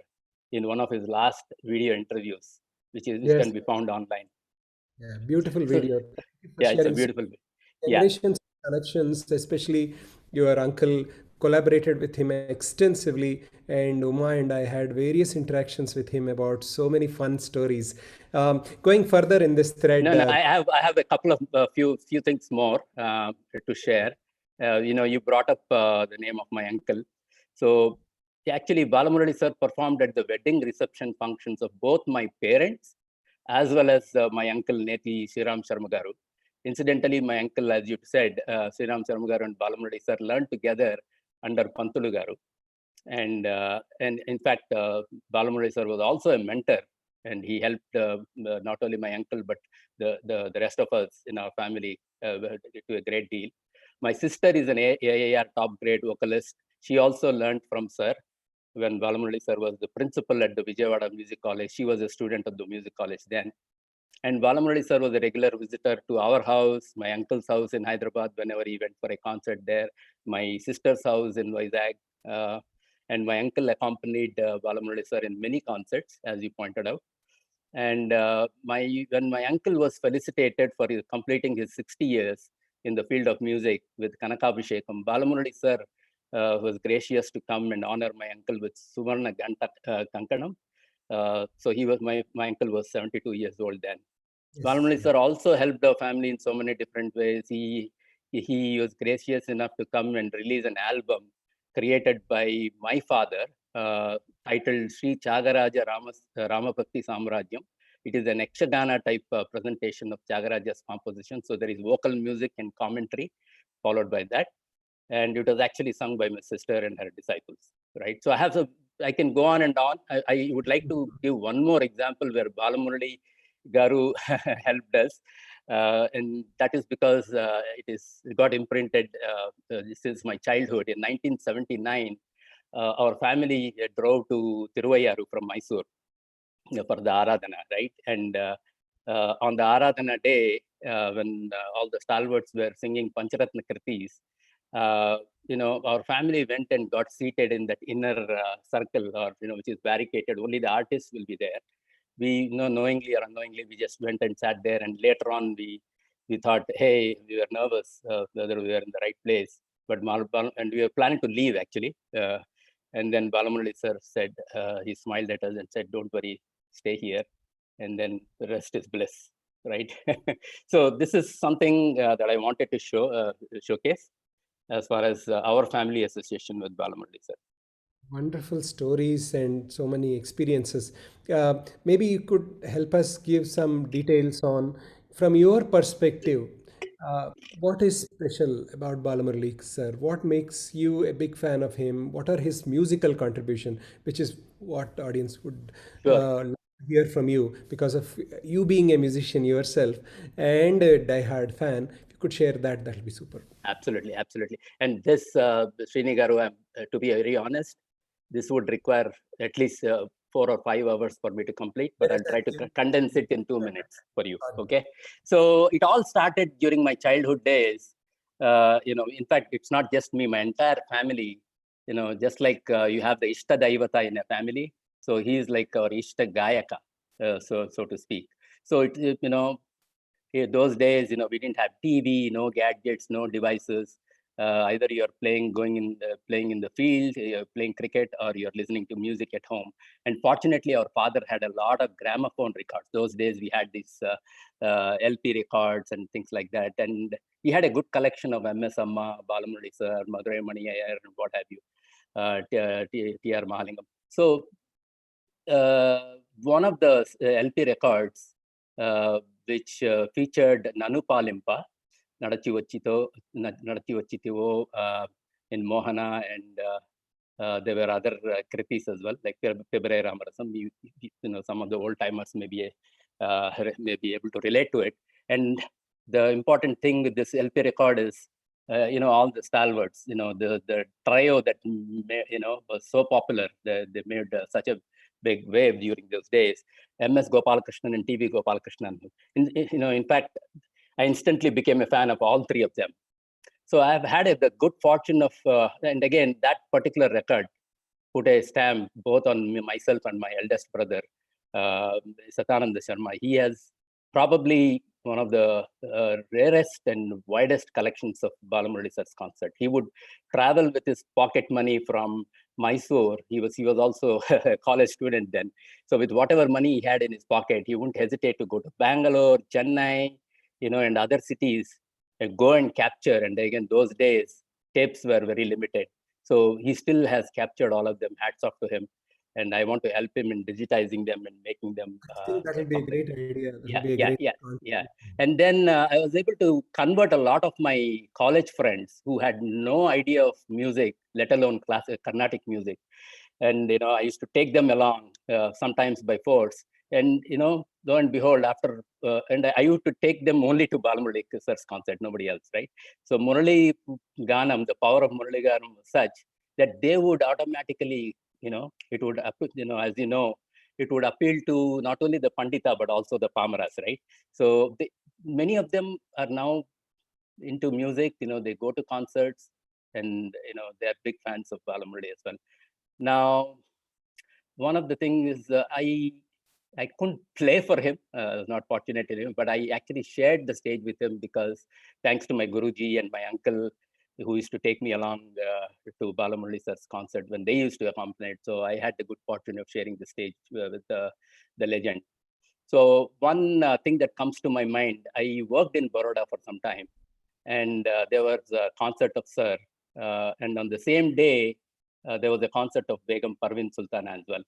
in one of his last video interviews, which can be found online. Yeah, beautiful video. Yeah, it's a beautiful video. Generations connections, especially your uncle collaborated with him extensively, and Uma and I had various interactions with him about so many fun stories. Going further in this thread, I have a couple of few things more to share. You brought up the name of my uncle. So actually, Balamurali sir performed at the wedding reception functions of both my parents as well as my uncle Neti Sriram Sharma Garu. Incidentally, my uncle, as you said, Sriram Sharma Garu and Balamurali sir learned together under Pantulu Garu. And in fact, Balamurali sir was also a mentor, and he helped not only my uncle, but the rest of us in our family to a great deal. My sister is an AAR top grade vocalist. She also learned from Sir when Balamurali sir was the principal at the Vijayawada Music College. She was a student of the music college then. And Balamurali sir was a regular visitor to our house, my uncle's house in Hyderabad whenever he went for a concert there, my sister's house in Vizag. And my uncle accompanied Balamurali sir in many concerts, as you pointed out. And when my uncle was felicitated for completing his 60 years in the field of music with Kanakabhishekam, Balamurali sir was gracious to come and honor my uncle with Suvarna Kankanam. So my uncle was 72 years old then. Yes. Balamurali sir also helped our family in so many different ways. He was gracious enough to come and release an album created by my father, titled Sri Chagaraja Ramabhakti Samrajyam. It is an Ekshagana type presentation of Chagaraja's composition. So there is vocal music and commentary followed by that. And it was actually sung by my sister and her disciples, right? So I can go on and on. I would like to give one more example where Balamurali Garu helped us. And that is because it got imprinted since my childhood. In 1979, our family drove to Tiruvayaru from Mysore for the Aradhana, right? And on the Aradhana day, when all the stalwarts were singing Pancharatna Kritis, our family went and got seated in that inner circle, or which is barricaded. Only the artists will be there. We, knowingly or unknowingly, we just went and sat there. And later on, we thought, hey, we were nervous whether we were in the right place. But and we were planning to leave actually. And then Balamurali sir said, he smiled at us and said, "Don't worry, stay here." And then the rest is bliss, right? So this is something that I wanted to showcase as far as our family association with Balamurali sir. Wonderful stories and so many experiences. Maybe you could help us give some details on, from your perspective, what is special about Balamurali sir? What makes you a big fan of him? What are his musical contribution, which is what the audience would hear from you, because of you being a musician yourself and a diehard fan. If you could share that, that'll be super. Absolutely. And this, Srini Garu, to be very honest, this would require at least 4 or 5 hours for me to complete, but I'll try to condense it in 2 minutes for you. Okay. So it all started during my childhood days. In fact, it's not just me, my entire family, just like you have the Ishta Daivata in a family. So he is like our Ishta Gayaka. so to speak. So those days, we didn't have TV, no gadgets, no devices. Either you're playing in the field, you're playing cricket, or you're listening to music at home. And fortunately, our father had a lot of gramophone records. Those days we had these LP records and things like that. And he had a good collection of MS Amma, Balamurali sir, Madurai Mani Iyer, and what have you, T.R. Mahalingam. So one of the LP records which featured Nanu Palimpa, Nadati Vachitivo in Mohana, and there were other kritis as well, like Pebere Ramarasam. Some of the old timers may be able to relate to it. And the important thing with this LP record is, all the stalwarts, the trio that, was so popular. They made such a big wave during those days. MS Gopalakrishnan and TV Gopalakrishnan. In fact, I instantly became a fan of all three of them. So I've had the good fortune of, and again, that particular record put a stamp both on myself and my eldest brother, Satananda Sharma. He has probably one of the rarest and widest collections of Balamurali sir's concert. He would travel with his pocket money from Mysore. He was also a college student then. So with whatever money he had in his pocket, he wouldn't hesitate to go to Bangalore, Chennai, and other cities and go and capture. And again, those days, tapes were very limited. So he still has captured all of them. Hats off to him. And I want to help him in digitizing them and making them. I think that will be a great idea. Yeah. And then I was able to convert a lot of my college friends who had no idea of music, let alone classic Carnatic music. And, I used to take them along sometimes by force. And, lo and behold, after, and I used to take them only to Balamurali sir's concert, nobody else, right? So Murali Ganam, the power of Murali Ganam was such that they would automatically, it would, as you know, it would appeal to not only the Pandita, but also the Pamaras, right? So many of them are now into music, they go to concerts, and, they're big fans of Balamurali as well. Now, one of the things is I couldn't play for him, I was not fortunate in him, but I actually shared the stage with him because thanks to my Guruji and my uncle, who used to take me along to Balamurali sir's concert when they used to accompany it. So I had the good fortune of sharing the stage with the legend. So one thing that comes to my mind, I worked in Baroda for some time, and there was a concert of Sir. And on the same day, there was a concert of Begum Parveen Sultana as well.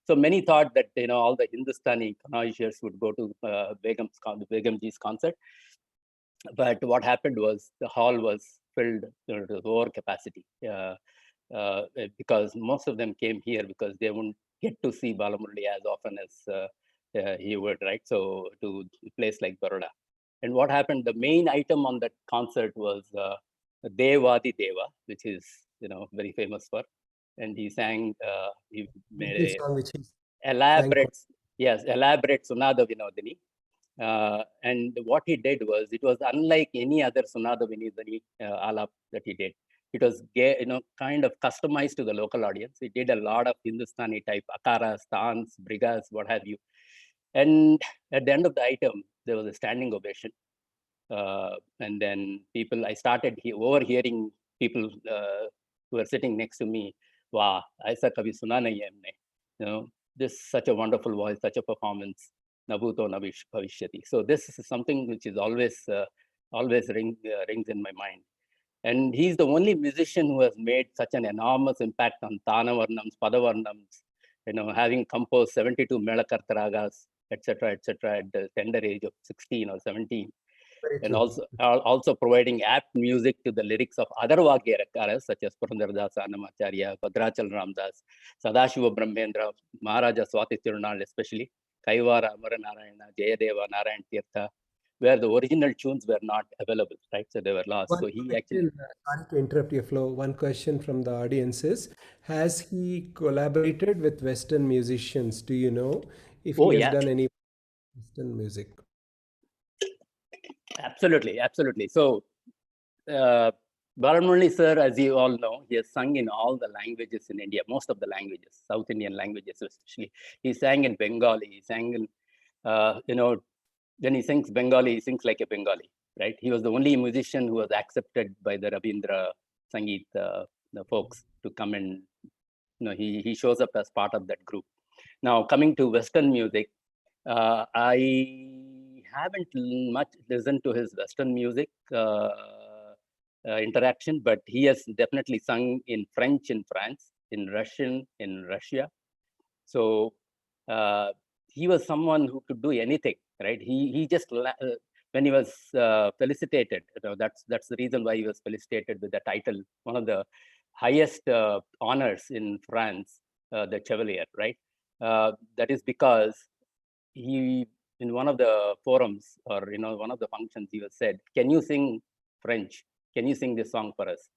So many thought that, all the Hindustani connoisseurs would go to Begumji's concert. But what happened was the hall was filled to over capacity because most of them came here because they wouldn't get to see Balamurali as often as he would, right? So to a place like Baroda. And what happened, the main item on that concert was Devadi Deva, which is, very famous for. And he sang, he made elaborate Sunada Vinodini. And what he did was, it was unlike any other Sunada Vinodini alap that he did. It was, kind of customized to the local audience. He did a lot of Hindustani type akaras, stans, brigas, what have you. And at the end of the item, there was a standing ovation. And then I started overhearing people who were sitting next to me. Wow, aisa kabhi suna nahi hai humne. This is such a wonderful voice, such a performance. Nabuto navish bhavishyati. So this is something which is always rings in my mind. And he's the only musician who has made such an enormous impact on Tanavarnams, Padavarnams, having composed 72 Melakarta ragas, etc., at the tender age of 16 or 17. And also providing apt music to the lyrics of other Vagyarakaras such as Purandaradasa Annamacharya, Bhadrachal Ramdas, Sadashiva Brahmendra, Maharaja Swati Tirunal especially, Kaivara Amara Narayana, Jayadeva, Narayan Tirtha, where the original tunes were not available, right? So they were lost. So he actually... Sorry to interrupt your flow. One question from the audience is, has he collaborated with Western musicians? Do you know if he has done any Western music? Absolutely. So, Balamurali sir, as you all know, he has sung in all the languages in India, most of the languages, South Indian languages especially. He sang in Bengali, he sang in when he sings Bengali, he sings like a Bengali, right? He was the only musician who was accepted by the Rabindra Sangeet the folks to come and, he shows up as part of that group. Now, coming to Western music, I haven't much listened to his Western music interaction, but he has definitely sung in French in France, in Russian in Russia. So he was someone who could do anything, right? He just when he was felicitated, that's the reason why he was felicitated with the title, one of the highest honors in France, the Chevalier, right? That is because he, in one of the forums or one of the functions, he was said, "Can you sing French? Can you sing this song for us?"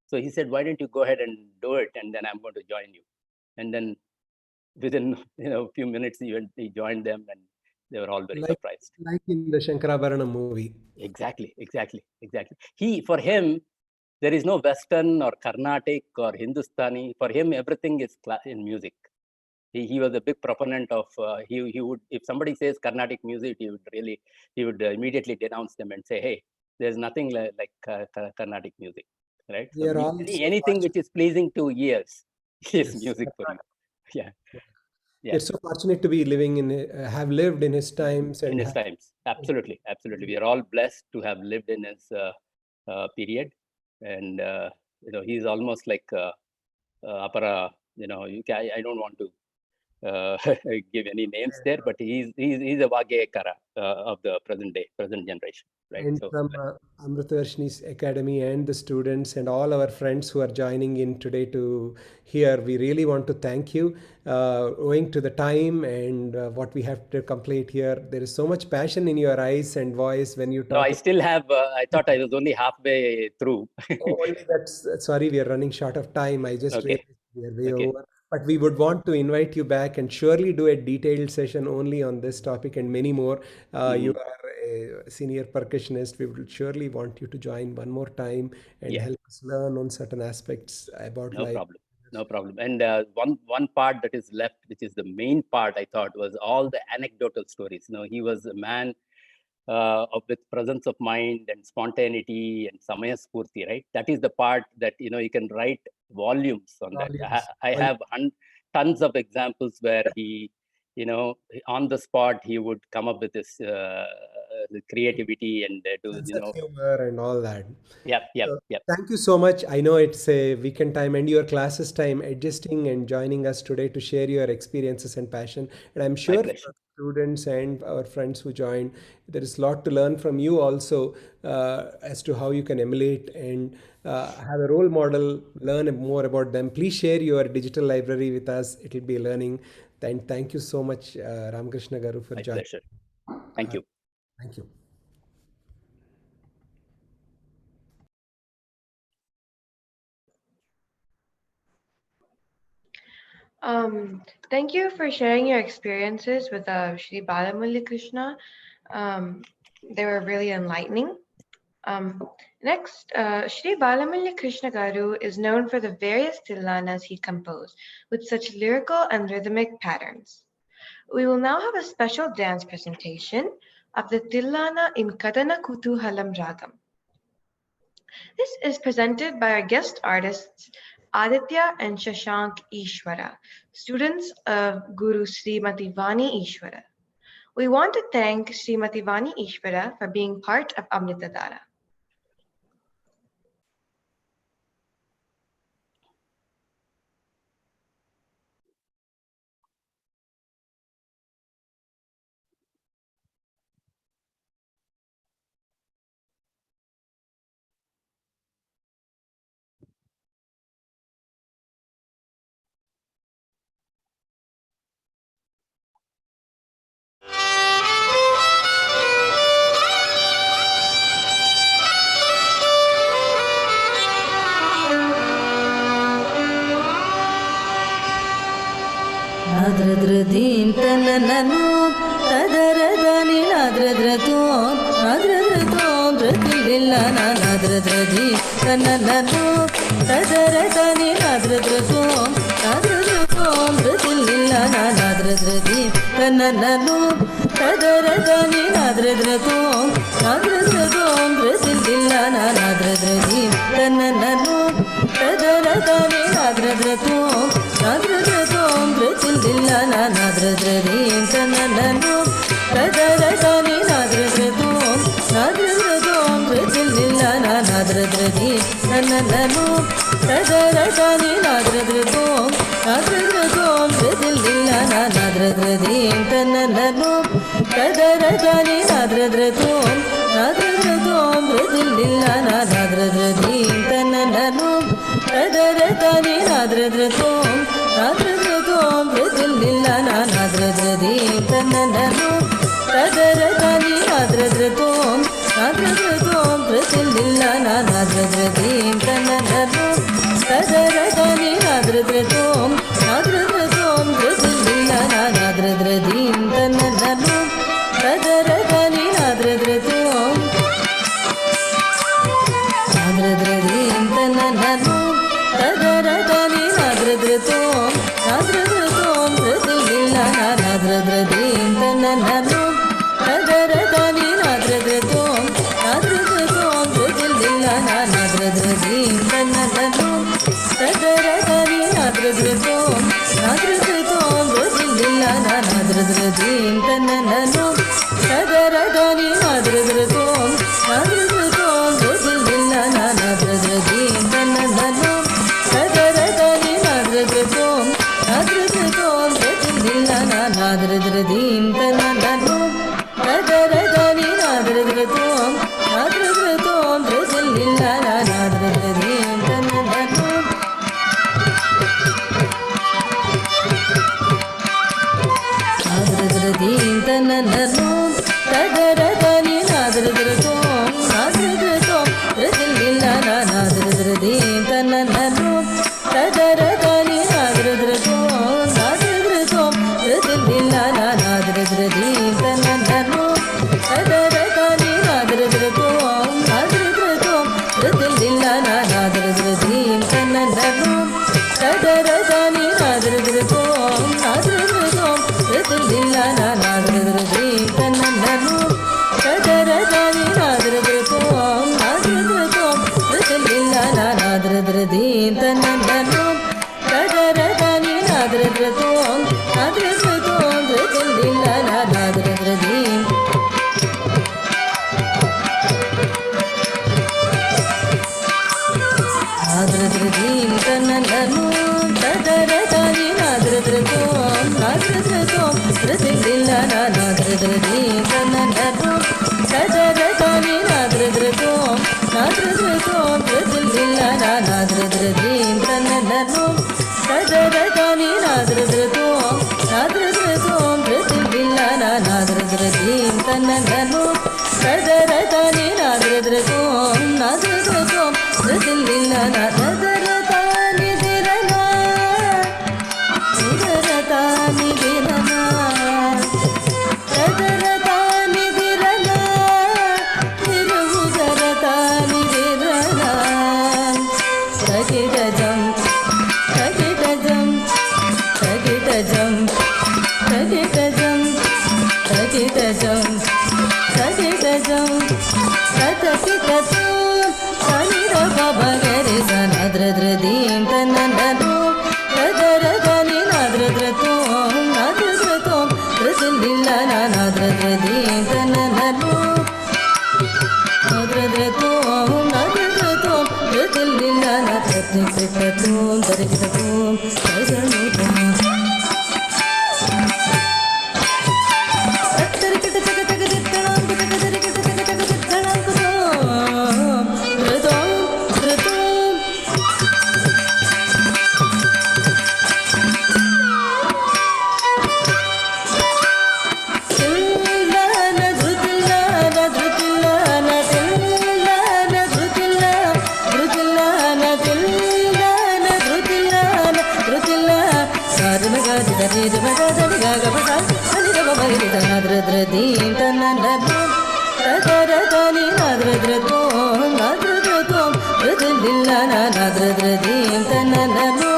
So he said, "Why don't you go ahead and do it, and then I'm going to join you." And then within a few minutes, he joined them, and they were all very surprised. Like in the Shankarabharanam movie. Exactly. For him, there is no Western or Carnatic or Hindustani. For him, everything is in music. He was a big proponent of, he would, if somebody says Carnatic music, he would immediately denounce them and say, "Hey, there's nothing like Carnatic music," right? So anything which is pleasing to ears is music for him. Yeah. We're so fortunate to be have lived in his times. In his times, absolutely. We are all blessed to have lived in his period, and he's almost like Apara. I don't want to give any names there, but he's a Vagyekara of the present generation, right? And so, from Amritadharshini's Academy and the students and all our friends who are joining in today to hear, we really want to thank you. Owing to the time and what we have to complete here, there is so much passion in your eyes and voice when you talk. No, I still have. I thought I was only halfway through. Sorry, we are running short of time. I just realized we are way over. But we would want to invite you back and surely do a detailed session only on this topic and many more. You are a senior percussionist. We would surely want you to join one more time and help us learn on certain aspects about life. No problem. And one part that is left, which is the main part, I thought, was all the anecdotal stories. He was a man with presence of mind and spontaneity and samaya spurti, right? That is the part that you can write volumes on that. I have tons of examples where he, on the spot, he would come up with this creativity and do humor and all that. Yep. Thank you so much. I know it's a weekend time and your classes time, adjusting and joining us today to share your experiences and passion. And I'm sure students and our friends who joined, there is a lot to learn from you also as to how you can emulate and have a role model, learn more about them. Please share your digital library with us. It will be learning. And thank you so much, Ramakrishna Garu, for joining. Pleasure. Thank you. Thank you. Thank you for sharing your experiences with Shri Balamuralikrishna. They were really enlightening. Next, Shri Balamuralikrishna Garu is known for the various tillanas he composed with such lyrical and rhythmic patterns. We will now have a special dance presentation of the tillana in Kadana Kutuhalam Ragam. This is presented by our guest artists Aditya and Shashank Ishwara, students of Guru Srimati Vani Ishwara. We want to thank Srimati Vani Ishwara for being part of Amritadhara. Nadradradhim tananano tadaradani nadradradom nadradradom dradilillana nadradradhim tananano tadaradani nadradradom nadradradom dradilillana nadradradhim ತನ್ನನನು ತದರದನಿ ನಾದ್ರದ್ರತೋಂ ನಾದ್ರದ್ರತೋಂ ಪ್ರಸಿದ್ಧಿಲ್ಲ ನಾದ್ರದ್ರದೀಂ ತನ್ನನನು ತದರದನಿ ನಾದ್ರದ್ರತೋಂ ನಾದ್ರದ್ರತೋಂ ಪ್ರಸಿದ್ಧಿಲ್ಲ ನಾದ್ರದ್ರದೀಂ ತನ್ನನನು ತದರದನಿ ನಾದ್ರದ್ರತೋಂ ನಾದ್ರದ್ರತೋಂ ಪ್ರಸಿದ್ಧಿಲ್ಲ ನಾದ್ರದ್ರದೀಂ ತನ್ನನನು ತದರದನಿ ನಾದ್ರದ್ರತೋಂ ನಾದ್ರದ್ರತೋಂ ಪ್ರಸಿದ್ಧಿಲ್ಲ ನಾದ್ರದ್ರದೀಂ ತನ್ನನನು ತದರದನಿ ನಾದ್ರದ್ರತೋಂ ನಾದ್ರದ್ರತೋಂ ಪ್ರಸಿದ್ಧಿಲ್ಲ ನಾದ್ರದ್ರದೀಂ ತನ್ನನನು ತದರದನಿ ನಾದ್ರದ್ರತೋಂ ನಾದ್ರದ್ರತೋಂ ಪ್ರಸಿದ್ಧಿಲ್ಲ ನಾದ್ರದ್ರದೀಂ ತನ್ನನನು ತದರದನಿ ನಾದ್ರದ್ರತೋಂ ನಾದ್ರದ್ರತೋಂ ಪ್ರಸಿದ್ಧಿಲ್ಲ ನಾದ್ರದ್ರದೀಂ ತನ್ನನನು ತದರದನಿ ನಾದ್ರದ್ರತೋಂ ನಾದ್ರದ್ರತೋಂ ಪ್ರಸಿದ್ಧಿಲ್ಲ ನಾದ್ರದ್ರದೀಂ ತನ್ನನನು ತದರದನಿ ನಾದ್ರದ್ರತೋಂ ನಾದ್ರದ್ರದೀಂ ತನ್ನನನು ತದರದನಿ ನಾದ್ರದ್ರತೋಂ ನಾದ್ರದ್ರತೋಂ ಪ್ರಸಿದ್ಧಿಲ್ಲ ನಾದ್ರದ್ರದೀಂ ತನ್ನನನು ತದರದನಿ ನಾದ್ರದ್ರತೋಂ ನಾದ್ರದ್ರತೋಂ ಪ್ರಸಿದ್ಧಿಲ್ಲ ನಾದ್ರದ್ರದೀಂ ತನ್ನನನು ತದರದನಿ ನಾದ್ರದ್ರತೋಂ ನಾದ್ರದ್ರತೋಂ ಪ್ರಸಿದ್ಧಿಲ್ಲ ನಾದ್ರದ್ರದೀಂ ತನ್ನನನು ತದರದನಿ ನಾದ್ರದ್ರತೋಂ ನಾದ್ರದ್ರತೋಂ ಪ್ರಸಿದ್ಧಿಲ್ಲ ನಾದ್ರದ್ರದೀಂ ತನ್ನನನು ತದರದನಿ ನಾದ್ರದ್ರತೋಂ ನಾದ್ರದ್ರತೋಂ ಪ್ರಸಿದ್ಧಿಲ್ಲ ನಾದ್ರದ್ರದೀಂ ತನ್ನನನು ತದರದನಿ ನಾದ್ರದ್ರತೋಂ ನಾದ್ರದ್ರತೋಂ ಪ್ರಸಿದ್ಧಿಲ್ಲ ನಾದ್ರದ್ರದೀಂ ತನ್ನನನು ನಾದ್ರದ್ರದೀಂ ತನ್ನನನು ತದರದನಿ ನಾದ್ರದ್ರತೋಂ ನಾದ್ರದ್ರತೋಂ ಪ್ರಸಿದ್ಧಿಲ್ಲ ನಾದ್ರದ್ರದೀಂ ತನ್ನನನು ತದರದನಿ ನಾದ್ರದ್ರತೋಂ ನಾದ್ರದ್ರತೋಂ ಪ್ರಸಿದ್ಧಿಲ್ಲ ನಾದ್ರದ್ರದೀಂ ತನ್ನನನು ತದರದನಿ ನಾದ್ರದ್ರತೋಂ ನಾದ್ರದ್ರತೋಂ ಪ್ರಸಿದ್ಧಿಲ್ಲ ನಾದ್ರದ್ರದೀಂ ತನ್ನನನು ತದರದನಿ ನಾದ್ರದ್ರತೋಂ ನಾದ್ರದ್ರತೋಂ ಪ್ರಸಿದ್ಧಿಲ್ಲ ನಾದ್ರದ್ರದೀಂ ತನ್ನನನು ತದರದನಿ ನಾದ್ರದ್ರತೋಂ ನಾದ್ರದ್ರತೋಂ ಪ್ರಸಿದ್ಧಿಲ್ಲ ನಾದ್ರದ್ರದೀಂ ತನ್ನನನು ತದರದನಿ ನಾದ್ರದ್ರತೋಂ ನಾದ್ರದ್ರತೋಂ ಪ್ರಸಿದ್ಧಿಲ್ಲ ನಾದ್ರದ್ರದೀಂ ನಾದ್ರದ್ರದೀಂ ತನ್ನನನು ತದರದನಿ ನಾದ್ರದ್ರತೋಂ ನಾದ್ರದ್ರತೋಂ ಪ್ರಸಿದ್ಧಿಲ್ಲ ನಾದ್ರದ್ರದೀಂ ತನ್ನನನು ತದರದನಿ ನಾದ್ರದ್ರತೋಂ ನಾದ್ರದ್ರತೋಂ ಪ್ರಸಿದ್ಧಿಲ್ಲ ನಾದ್ರದ್ರದೀಂ ತನ್ನನನು ತದರದನಿ ನಾದ್ರದ್ರತೋಂ ನಾದ್ರದ್ರತೋಂ ಪ್ರಸಿದ್ಧಿಲ್ಲ ನಾದ್ರದ್ರದೀಂ ತನ್ನನನು ತದರದನಿ ನಾದ್ರದ್ರತೋಂ ನಾದ್ರದ್ರತೋಂ ಪ್ರಸಿದ್ಧಿಲ್ಲ ತದರತಾನಿ ದಿರನ ಉದರತಾನಿ ದಿರನ ತದರತಾನಿ ದಿರನ ತಿರುವುದರತಾನಿ ದಿರನ ತಗಿಡಜಂ ತಗಿಡಜಂ ತಗಿಡಜಂ ತಗಿಡಜಂ ತಗಿಡಜಂ ತಗಿಡಜಂ ತಗಿಡಜಂ ತನಿರಬ ಬಗರಿ ನಾದ್ರದ್ರದೀಂ ತನ್ನನನು ತದರದನಿ ನಾದ್ರದ್ರತೋಂ ನಾದ್ರದ್ರತೋಂ ಪ್ರಸಿದ್ಧಿಲ್ಲ ನಾದ್ರದ್ರದೀಂ ತನ್ನನನು ನಾದ್ರದ್ರತೋಂ ನಾದ್ರದ್ರತೋಂ ಪ್ರಸಿದ್ಧಿಲ್ಲ ನಾದ್ರದ್ರತೋಂ ತರಿಗಿಡತೋಂ ತರಿಗಿಡತೋಂ ನಾದ್ರದ್ರದೀಂ ತನ್ನನನು ತದರದನಿ ನಾದ್ರದ್ರತೋಂ ನಾದ್ರದ್ರತೋಂ ಪ್ರಸಿದ್ಧಿಲ್ಲ ನಾದ್ರದ್ರದೀಂ ತನ್ನನನು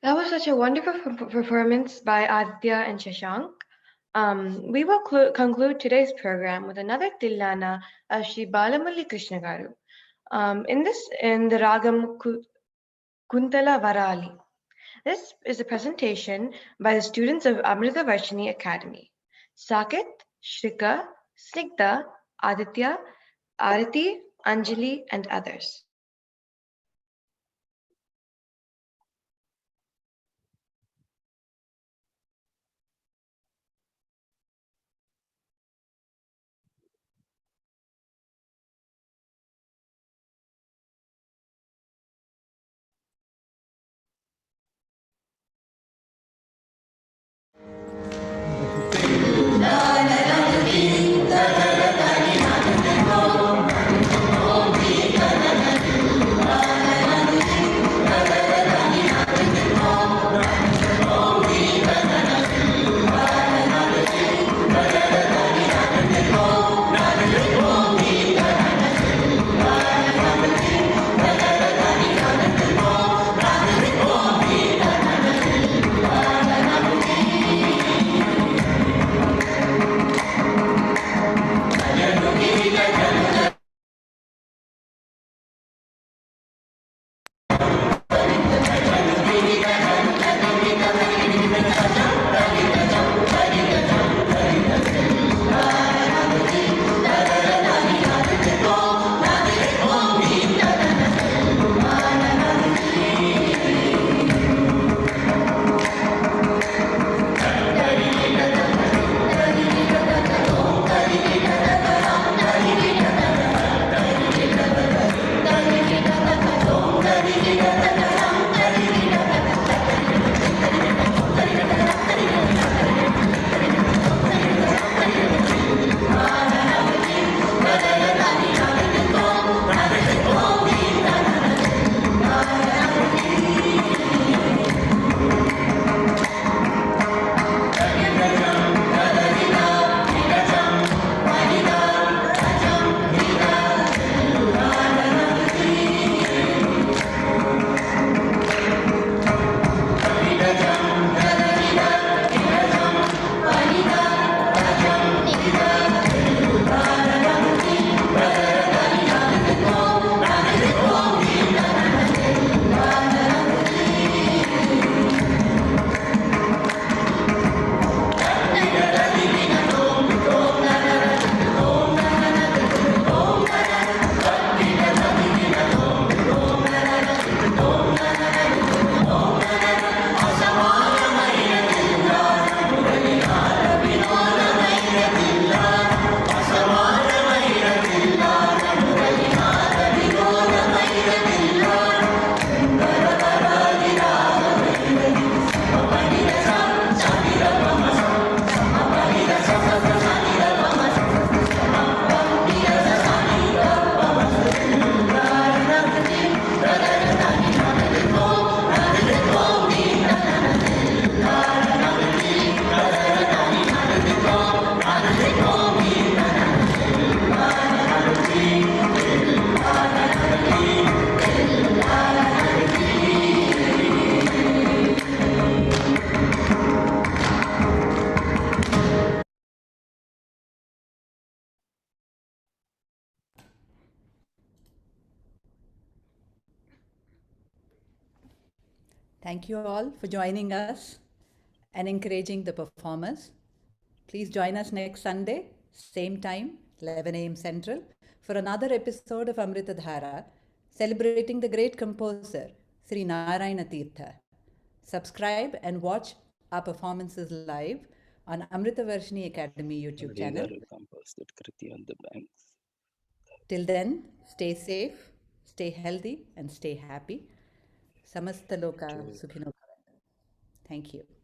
That was such a wonderful performance by Aditya and Shashank. We will conclude today's program with another Tillana of Shri Balamuralikrishna Garu. In the Ragam Kuntala Varali. This is a presentation by the students of Amritadhara Academy. Sakit, Shrika, Snigdha, Aditya, Arati, Anjali, and others. Thank you all for joining us and encouraging the performers. Please join us next Sunday, same time, 11 a.m. Central, for another episode of Amritadhara, celebrating the great composer, Sri Narayana Tirtha. Subscribe and watch our performances live on Amritavarshini Academy YouTube channel. Composed Kriti on the banks. Till then, stay safe, stay healthy, and stay happy. Samasta Loka Sukhino Bhavantu. Thank you.